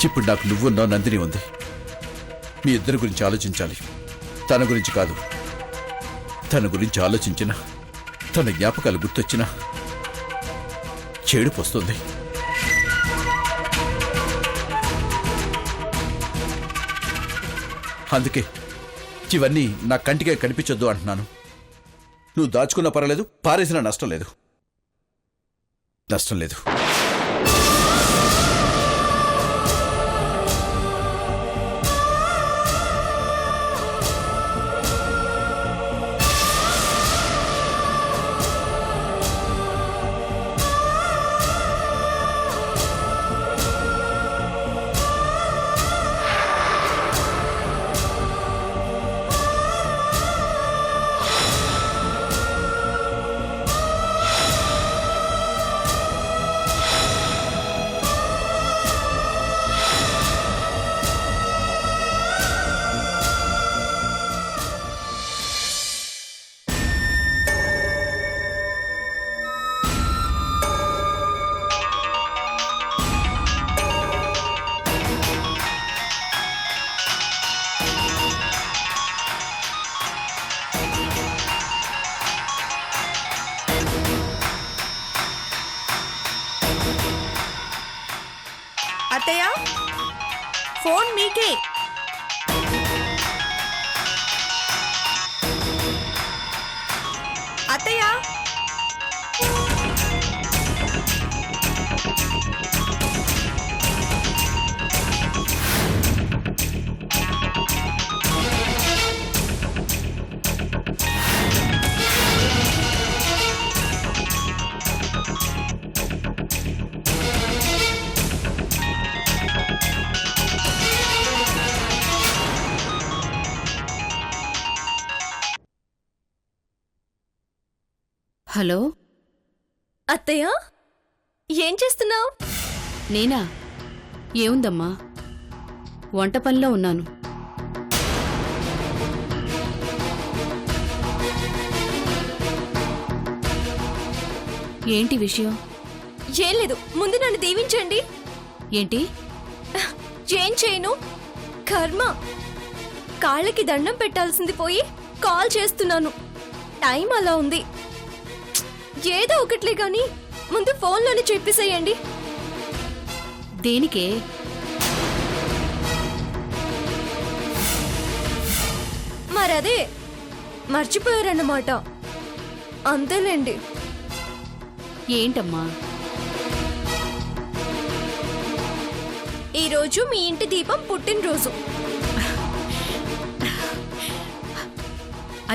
ఇప్పుడు నాకు నువ్వున్నావు, నందిని ఉంది. మీ ఇద్దరి గురించి ఆలోచించాలి. తన గురించి కాదు. తన గురించి ఆలోచించిన, తన జ్ఞాపకాలు గుర్తొచ్చినా చేడుపు వస్తుంది. అందుకే ఇవన్నీ నా కంటికే కనిపించొద్దు అంటున్నాను. నువ్వు దాచుకున్నా పర్వాలేదు, పారేసినా నష్టం లేదు. నష్టం లేదు. అత్తయ్య, ఫోన్ మీకే. అత్తయ్య, హలో అత్తయ్య, ఏం చేస్తున్నావు? నేనా? ఏముందమ్మా, వంట పనిలో ఉన్నాను. ఏంటి విషయం? ఏం లేదు, ముందు నన్ను దీవించండి. ఏంటి? ఏం చేయను, కర్మ. కాళ్ళకి దండం పెట్టాల్సింది పోయి కాల్ చేస్తున్నాను. టైం అలా ఉంది. ఏదో ఒకట్లే గాని ముందు ఫోన్లోనే చెప్పేసేయండి. దేనికే? మరదే మర్చిపోయారన్నమాట. అంతేలేండి. ఏంటమ్మా? ఈరోజు మీ ఇంటి దీపం పుట్టినరోజు.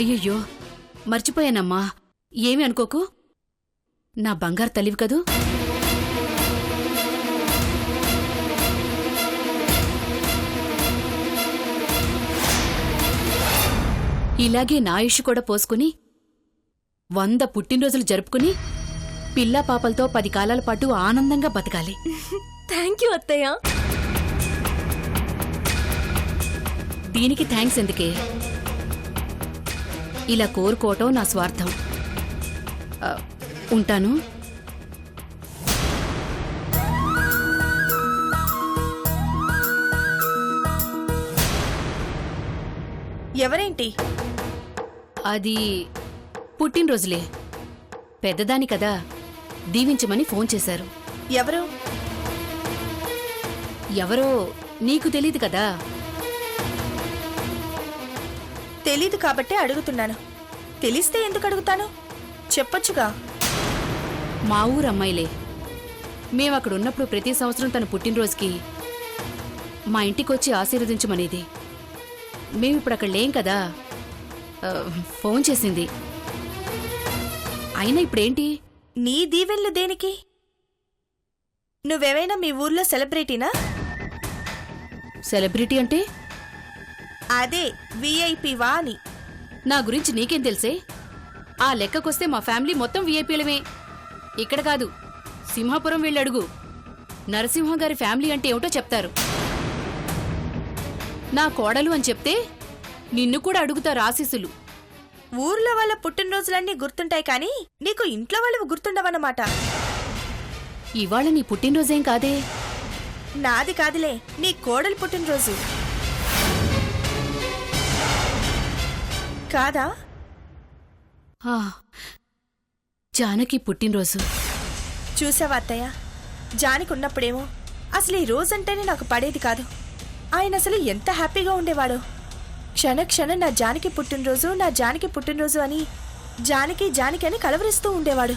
అయ్యయ్యో, మర్చిపోయానమ్మా. ఏమి అనుకోకు, నా బంగారు తల్లివి కదూ. ఇలాగే నా ఆయుష్ కూడా పోసుకుని 100 పుట్టినరోజులు జరుపుకుని పిల్లా పాపలతో 10 కాలాల పాటు ఆనందంగా బతకాలి. థ్యాంక్ యూ అత్తయ్య. దీనికి థ్యాంక్స్ ఎందుకే? ఇలా కోరుకోవటం నా స్వార్థం. ఉంటాను. ఎవరేంటి? అది పుట్టినరోజులే. పెద్దదాని కదా, దీవించమని ఫోన్ చేశారు. ఎవరు? ఎవరో నీకు తెలీదు కదా. తెలీదు కాబట్టే అడుగుతున్నాను. తెలిస్తే ఎందుకు అడుగుతాను? చెప్పొచ్చుగా. మా ఊరు అమ్మాయిలే. మేమక్కడ ఉన్నప్పుడు ప్రతి సంవత్సరం తన పుట్టినరోజుకి మా ఇంటికొచ్చి ఆశీర్వదించమనేది. మేమిప్పుడు అక్కడ లేం కదా. ఫోన్ చేసింది. అయినా ఇప్పుడేంటి? నీ దీవెన్లు దేనికి? నువ్వేమైనా మీ ఊర్లో సెలబ్రిటీనా? సెలబ్రిటీ అంటే? అదే విఐపివా అని. నా గురించి నీకేం తెలుసే? ఆ లెక్కకొస్తే మా ఫ్యామిలీ మొత్తం విఐపీలమే. ఇక్కడ కాదు, సింహాపురం వెళ్ళడుగు. నరసింహం గారి ఫ్యామిలీ అంటే ఏమిటో చెప్తారు. నా కోడలు అని చెప్తే నిన్ను కూడా అడుగుతారు ఆశీస్సులు. ఊర్లో వాళ్ళ పుట్టినరోజులన్నీ గుర్తుంటాయి కానీ నీకు ఇంట్లో వాళ్ళవి గుర్తుండవన్నమాట. ఇవాళ నీ పుట్టినరోజేం కాదే. నాది కాదులే, నీ కోడలు పుట్టినరోజు కాదా? ఆ, జానకి పుట్టినరోజు. చూసావా అత్తయ్య, జానికి ఉన్నప్పుడేమో అసలు ఈ రోజంటేనే నాకు పడేది కాదు. ఆయన అసలు ఎంత హ్యాపీగా ఉండేవాడో. క్షణ క్షణం నా జానికి పుట్టినరోజు, నా జానికి పుట్టినరోజు అని జానికి జానికి అని కలవరిస్తూ ఉండేవాడు.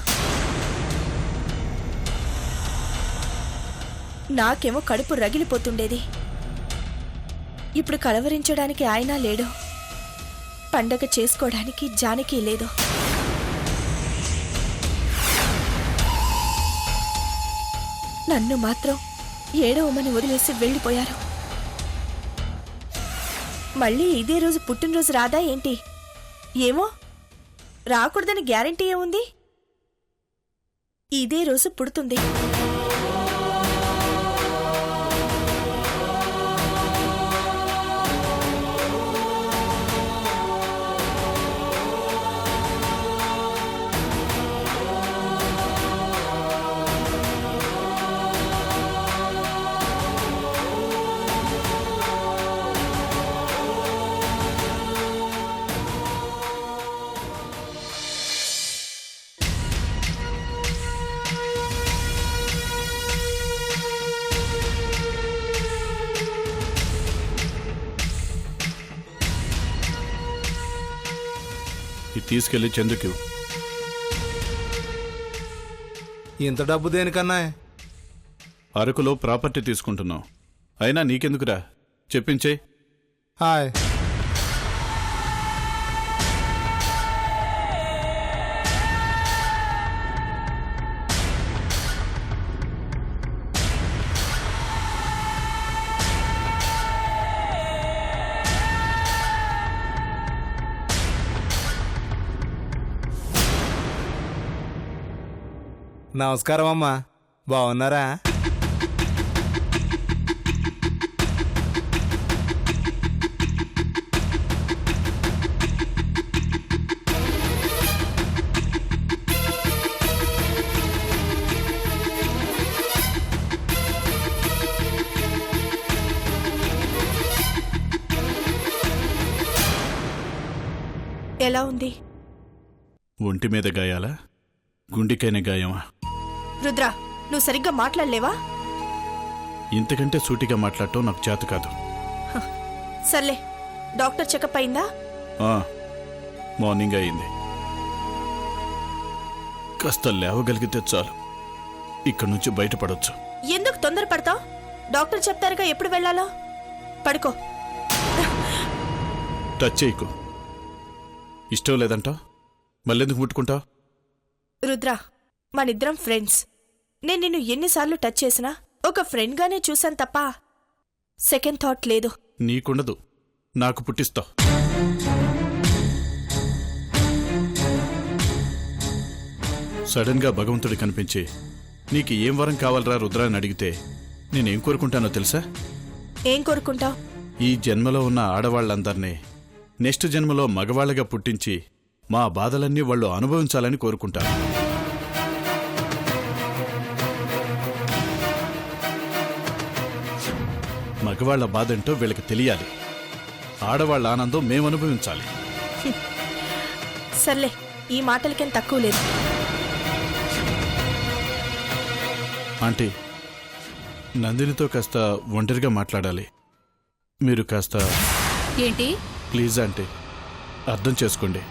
నాకేమో కడుపు రగిలిపోతుండేది. ఇప్పుడు కలవరించడానికి ఆయన లేడు, పండగ చేసుకోవడానికి జానకి లేదు. నన్ను మాత్రం ఏడవమని వదిలేసి వెళ్ళిపోయారు. మళ్ళీ ఇదే రోజు పుట్టినరోజు రాదా ఏంటి? ఏమో, రాకూడదని గ్యారంటీ ఏముంది? ఇదే రోజు పుడుతుంది. ఇది తీసుకెళ్లి చందుకు. ఇంత డబ్బు దేనికన్నా? అరకులో ప్రాపర్టీ తీసుకుంటున్నావు. అయినా నీకెందుకురా, చెప్పించే. హాయ్. నమస్కారం అమ్మా, బాగున్నారా? ఎలా ఉంది? ఒంటి మీద గాయాలా, గుండెకైన గాయమా? రుద్ర, నువ్వు సరిగ్గా మాట్లాడలేవా? ఇంతకంటే సూటిగా మాట్లాడటం నాకు చేత కాదు. సర్లే, డాక్టర్ చెకప్ అయిందా? మార్నింగ్ అయింది. కాస్త లేవగలిగితే చాలు, ఇక్కడి నుంచి బయటపడొచ్చు. ఎందుకు తొందరపడతావు? డాక్టర్ చెప్తారుగా ఎప్పుడు వెళ్ళాలో. పడుకో. టచ్ చేయకు. ఇష్టం లేదంట, మళ్ళెందుకు ముట్టుకుంటావు? రుద్ర, మనిద్దరం ఫ్రెండ్స్. నేను నిన్ను ఎన్నిసార్లు టచ్ చేసినా ఒక ఫ్రెండ్గానే చూశాను తప్ప సెకండ్ థాట్ లేదు. నీకుండదు, నాకు పుట్టిస్తావు. సడన్ గా భగవంతుడి కనిపించి నీకు ఏం వరం కావాలరా రుద్ర అని అడిగితే నేనేం కోరుకుంటానో తెలుసా? ఏం కోరుకుంటావు? ఈ జన్మలో ఉన్న ఆడవాళ్లందర్నీ నెక్స్ట్ జన్మలో మగవాళ్లగా పుట్టించి మా బాధలన్నీ వాళ్ళు అనుభవించాలని కోరుకుంటాను. మగవాళ్ల బాధంటో వీళ్ళకి తెలియాలి, ఆడవాళ్ల ఆనందం మేమనుభవించాలి. సర్లే, ఈ మాటలకేం తక్కువ లేదు. ఆంటీ, నందినితో కాస్త ఒంటరిగా మాట్లాడాలి. మీరు కాస్త ఏంటి? ప్లీజ్ ఆంటీ, అర్థం చేసుకోండి.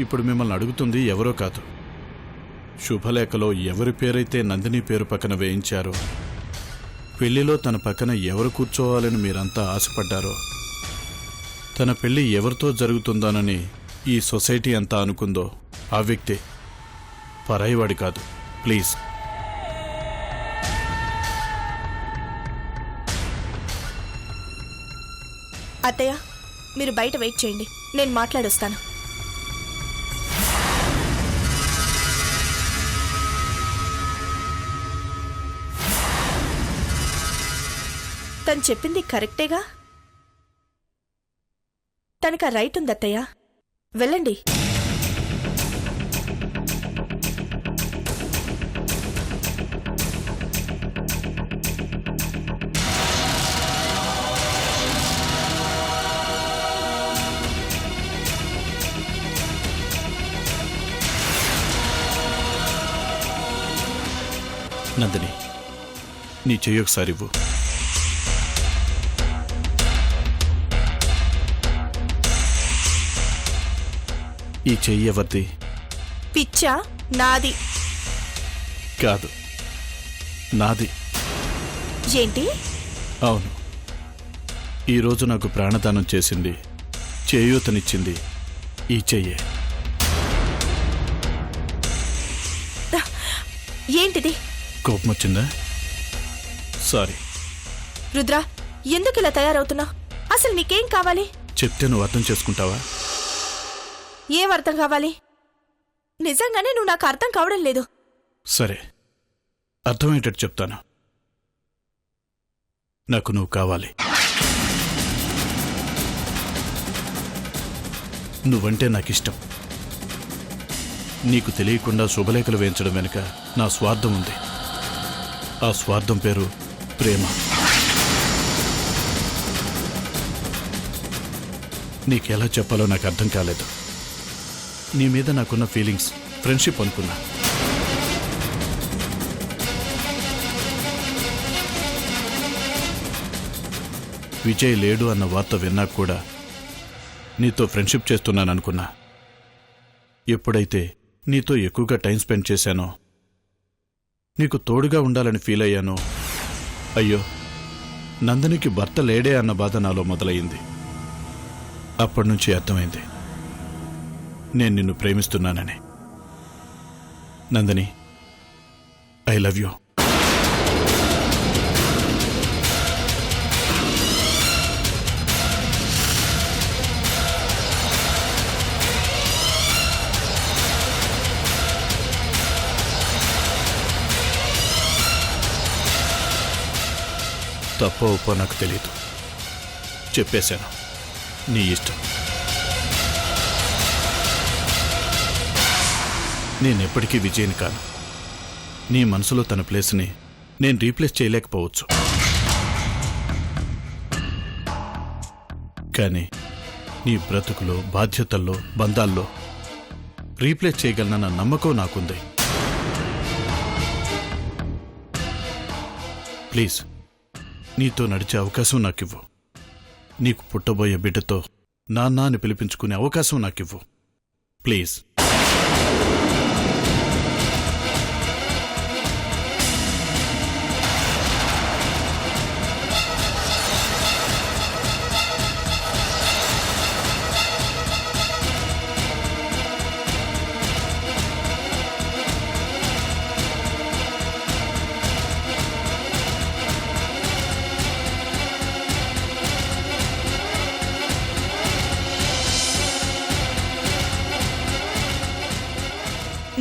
ఇప్పుడు మిమ్మల్ని అడుగుతుంది ఎవరో కాదు, శుభలేఖలో ఎవరి పేరైతే నందిని పేరు పక్కన వేయించారో, పెళ్లిలో తన పక్కన ఎవరు కూర్చోవాలని మీరంతా ఆశపడ్డారో, తన పెళ్లి ఎవరితో జరుగుతుందోనని ఈ సొసైటీ అంతా అనుకుందో ఆ వ్యక్తి, పరాయివాడి కాదు. ప్లీజ్. అత్తయ్య, మీరు బయట వెయిట్ చేయండి, నేను మాట్లాడొస్తాను. తను చెప్పింది కరెక్టేగా? తనకు ఆ రైట్ ఉంది అత్తయ్య. వెళ్ళండి. నందిని, నీ చెయ్యి ఒకసారి ఇవ్వు. ఈ చెయ్యి ఎవరిది? పిచ్చా? నాది. కాదు, నాది. ఏంటి? అవును, ఈరోజు నాకు ప్రాణదానం చేసింది, చేయూతనిచ్చింది ఈ చెయ్యే. ఏంటిది? కోపం వచ్చిందా? సారీ. రుద్ర, ఎందుకు ఇలా తయారవుతున్నావు? అసలు నీకేం కావాలి? చెప్తే నువ్వు అర్థం చేసుకుంటావా? ఏం అర్థం కావాలి? నిజంగానే నువ్వు నాకు అర్థం కావడం లేదు. సరే, అర్థమయ్యేటట్టు చెప్తాను. నాకు నువ్వు కావాలి. నువ్వంటే నాకిష్టం. నీకు తెలియకుండా శుభలేఖలు వేయించడం వెనుక నా స్వార్థం ఉంది. ఆ స్వార్థం పేరు ప్రేమ. నీకెలా చెప్పాలో నాకు అర్థం కాలేదు. నీ మీద నాకున్న ఫీలింగ్స్ ఫ్రెండ్షిప్ అనుకున్నా. విజయ్ లేడు అన్న వార్త విన్నాక కూడా నీతో ఫ్రెండ్షిప్ చేస్తున్నాననుకున్నా. ఎప్పుడైతే నీతో ఎక్కువగా టైం స్పెండ్ చేశానో, నీకు తోడుగా ఉండాలని ఫీల్ అయ్యానో, అయ్యో నందినికి భర్త లేడే అన్న బాధ నాలో మొదలయ్యింది. అప్పటినుంచి అర్థమైంది నేను నిన్ను ప్రేమిస్తున్నానని. Nandini, I love you. తప్పో ఒప్పో నాకు తెలీదు, చెప్పేశాను. నీ ఇష్టం. నేనెప్పటికీ విజయని కాను. నీ మనసులో తన ప్లేస్ని నేను రీప్లేస్ చేయలేకపోవచ్చు, కానీ నీ బ్రతుకులో, బాధ్యతల్లో, బంధాల్లో రీప్లేస్ చేయగలనన్న నమ్మకం నాకుంది. ప్లీజ్, నీతో నడిచే అవకాశం నాకివ్వు. నీకు పుట్టబోయే బిడ్డతో నాన్న అని పిలిపించుకునే అవకాశం నాకివ్వు. ప్లీజ్.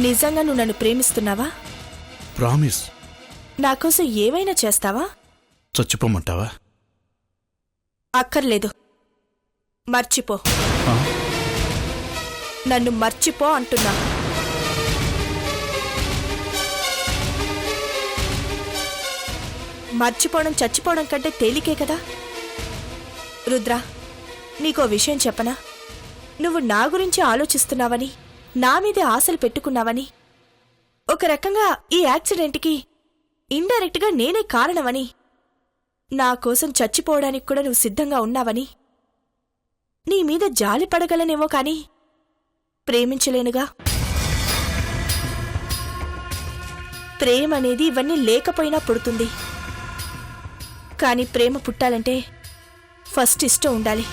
నిజంగా నువ్వు నన్ను ప్రేమిస్తున్నావా? ప్రామిస్. నాకోసం ఏమైనా చేస్తావా? చచ్చిపోమంటావా? అక్కర్లేదు, మర్చిపో. నన్ను మర్చిపో అంటున్నా. మర్చిపోవడం చచ్చిపోవడం కంటే తేలికే కదా. రుద్ర, నీకో విషయం చెప్పనా? నువ్వు నా గురించి ఆలోచిస్తున్నావని, నా మీదే ఆశలు పెట్టుకున్నావని, ఒక రకంగా ఈ యాక్సిడెంట్కి ఇండైరెక్ట్గా నేనే కారణమని, నా కోసం చచ్చిపోవడానికి కూడా నువ్వు సిద్ధంగా ఉన్నావని, నీ మీద జాలి పడగలనేమో కాని ప్రేమించలేనుగా. ప్రేమనేది ఇవన్నీ లేకపోయినా పుడుతుంది, కాని ప్రేమ పుట్టాలంటే ఫస్ట్ ఇష్టం ఉండాలి.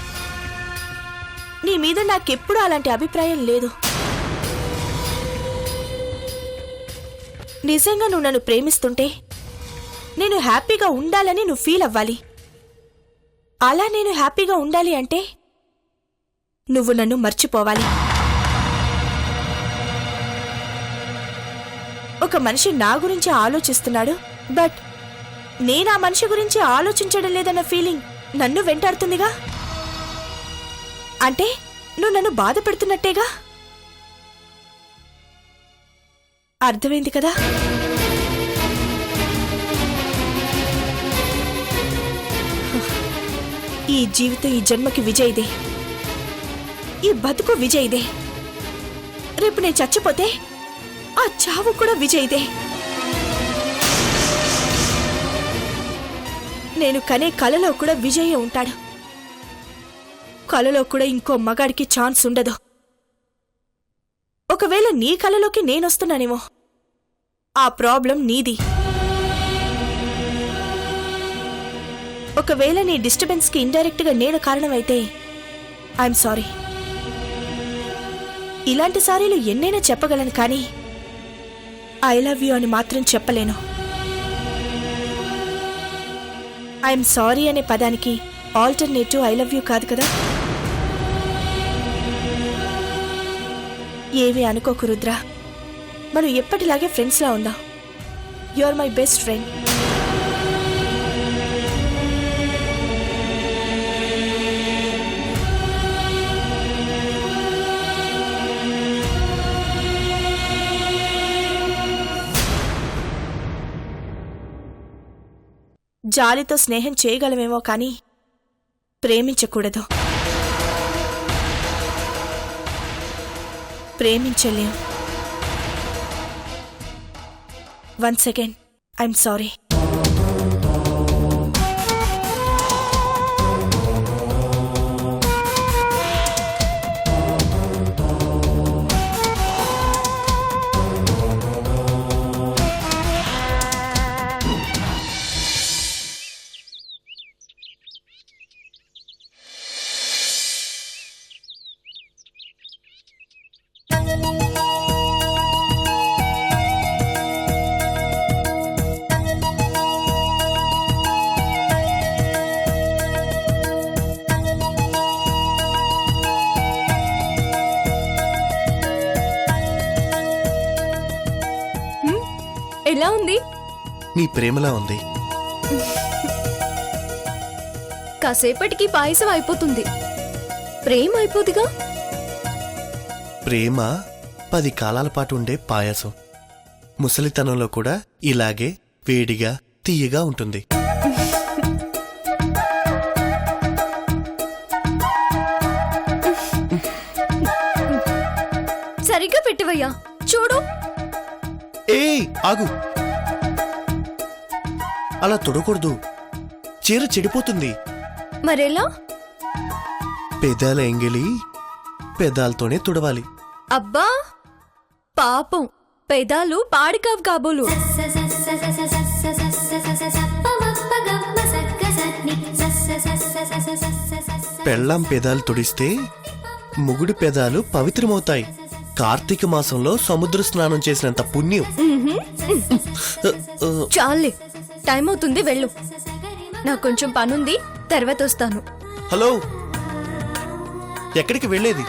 నీ మీద నాకెప్పుడూ అలాంటి అభిప్రాయం లేదు. నిజంగా నువ్వు నన్ను ప్రేమిస్తుంటే నేను హ్యాపీగా ఉండాలని నువ్వు ఫీల్ అవ్వాలి. అలా నేను హ్యాపీగా ఉండాలి అంటే నువ్వు నన్ను మర్చిపోవాలి. ఒక మనిషి నా గురించి ఆలోచిస్తున్నాడు, బట్ నేను ఆ మనిషి గురించి ఆలోచించడం లేదన్న ఫీలింగ్ నన్ను వెంటాడుతుందిగా. అంటే నువ్వు నన్ను బాధ పెడుతున్నట్టేగా. అర్థమైంది కదా? ఈ జీవితం, ఈ జన్మకి విజయ్దే, ఈ బతుకు విజయ్దే. రేపు నేను చచ్చిపోతే ఆ చావు కూడా విజయ్దే. నేను కనే కలలో కూడా విజయ్ ఉంటాడు. కలలో కూడా ఇంకో మగాడికి ఛాన్స్ ఉండదు. ఒకవేళ నీ కలలోకి నేనొస్తున్నానేమో, ఆ ప్రాబ్లం నీది. ఒకవేళ నీ డిస్టర్బెన్స్కి ఇండైరెక్ట్గా నేను కారణమైతే ఐఎమ్ సారీ. ఇలాంటి సారీలు ఎన్నైనా చెప్పగలను, కానీ ఐ లవ్ యూ అని మాత్రం చెప్పలేను. ఐఎమ్ సారీ అనే పదానికి ఆల్టర్నేటివ్ ఐ లవ్ యూ కాదు కదా. ఏమీ అనుకోకు రుద్ర, మనం ఎప్పటిలాగే ఫ్రెండ్స్లా ఉందాం. You are my best friend. జాలితో స్నేహం చేయగలమేమో, కానీ ప్రేమించకూడదు. ప్రేమించలేం. Once again I'm sorry. ఎలా ఉంది? నీ ప్రేమలా ఉంది. కాసేపటికి పాయసం అయిపోతుంది, ప్రేమ అయిపోదుగా. ప్రేమ 10 కాలాల పాటు ఉండే పాయసం. ముసలితనంలో కూడా ఇలాగే వేడిగా తీయగా ఉంటుంది. సరిగ్గా పెట్టవయ్యా, చూడు. ఏయ్ ఆగు, అలా తొడకూడదు, చీర చెడిపోతుంది. మరెలా? పెదాల ఎంగిలి పెదాలతోనే తుడవాలి. అబ్బా పాపం, పెదాలు పాడికావు కాబోలు. పెళ్ళాం పెదాలు తుడిస్తే ముగుడు పెదాలు పవిత్రమవుతాయి. కార్తీక మాసంలో సముద్ర స్నానం చేసినంత పుణ్యం. చాలే, టైం అవుతుంది, వెళ్ళు. నాకు కొంచెం పనుంది, తర్వాత వస్తాను. హలో, ఎక్కడికి వెళ్ళేది?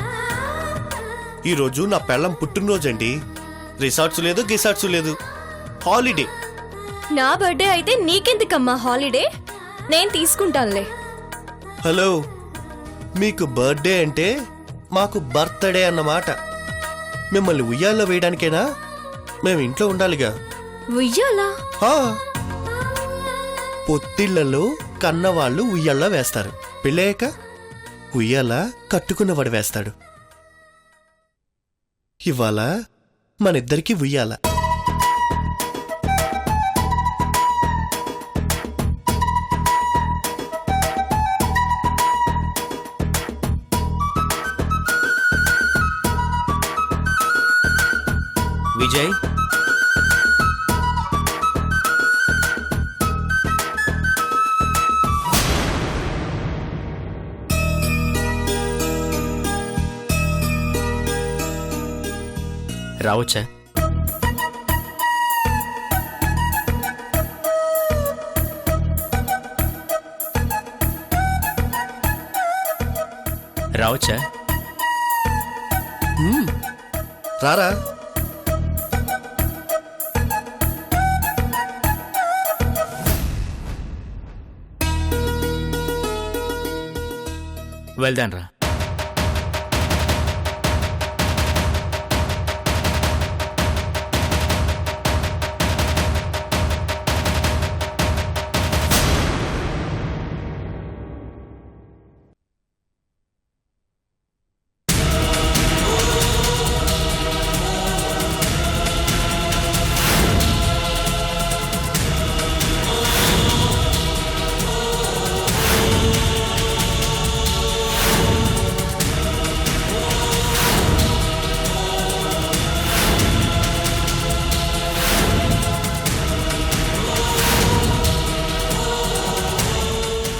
ఈరోజు నా పెళ్ళం పుట్టినరోజండి. రిసార్ట్స్ లేదు, గిసార్ట్స్ లేదు, హాలిడే. నా బర్త్డే అయితే నీకెందుకమ్మా హాలిడే? నేను తీసుకుంటానులే. హలో, మీకు బర్త్డే అంటే మాకు బర్త్డే అన్నమాట. మిమ్మల్ని ఉయ్యాల్లో వేయడానికేనా? మేము ఇంట్లో ఉండాలిగా. ఉయ్యాలా? హా, పొత్తిళ్లలో కన్నవాళ్ళు ఉయ్యాల్లో వేస్తారు. పెళ్ళాక ఉయ్యాల కట్టుకున్నవాడు వేస్తాడు. ఇవాళ మనిద్దరికి ఉయ్యాల. విజయ్, రావచ్చా? రావచ్చా? రారా. వెళ్దాన్ రా.